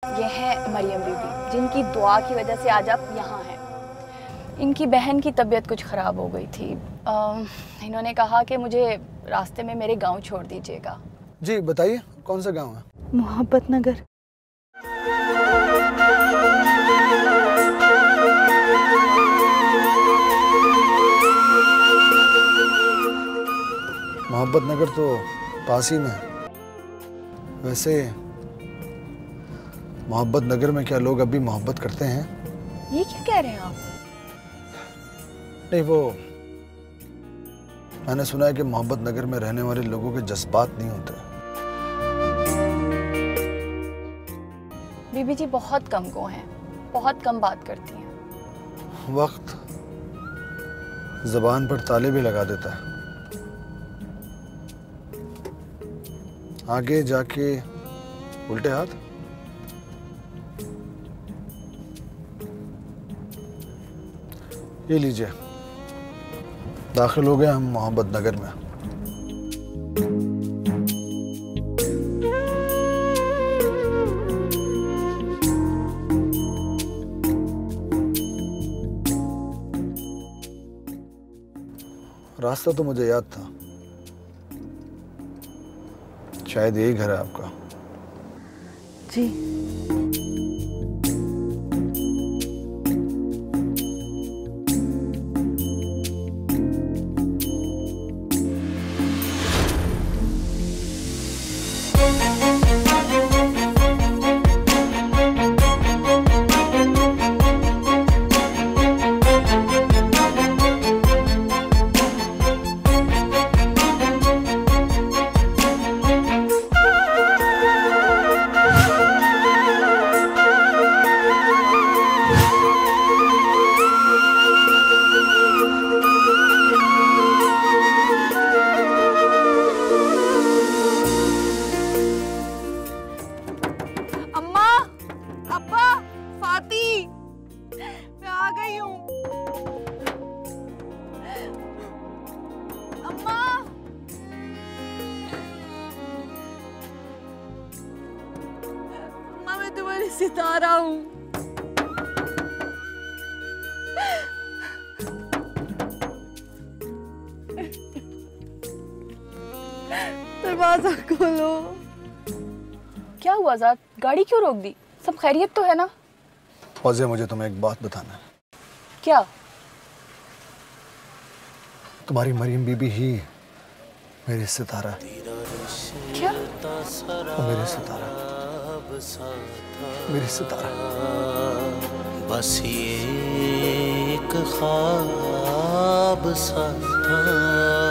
ये है मरियम बीबी, जिनकी दुआ की वजह से आज आप यहाँ हैं। इनकी बहन की तबीयत कुछ ख़राब हो गई थी। इन्होंने कहा कि मुझे रास्ते में मेरे गांव छोड़ दीजिएगा। जी बताइए, कौन सा गांव है? मोहब्बत नगर। मोहब्बत नगर तो पास ही में है। वैसे मोहब्बत नगर में क्या लोग अभी मोहब्बत करते हैं? ये क्या कह रहे हैं आप? नहीं, वो मैंने सुना है कि मोहब्बत नगर में रहने वाले लोगों के जज्बात नहीं होते। बीबी जी बहुत कम गो हैं, बहुत कम बात करती हैं। वक्त ज़बान पर ताले भी लगा देता है। आगे जाके उल्टे हाथ। ये लीजिए, दाखिल हो गए हम मोहब्बत नगर में। रास्ता तो मुझे याद था, शायद यही घर है आपका। जी। सितारा हूँ। दरवाजा खोलो। क्या हुआ ज़ात? गाड़ी क्यों रोक दी? सब खैरियत तो है ना? फौजिया, मुझे तुम्हें एक बात बताना है। क्या? तुम्हारी मरियम बीबी ही मेरी सितारा। क्या? वो मेरी सितारा, मेरी सितारा। बस ये एक ख्वाब सा था।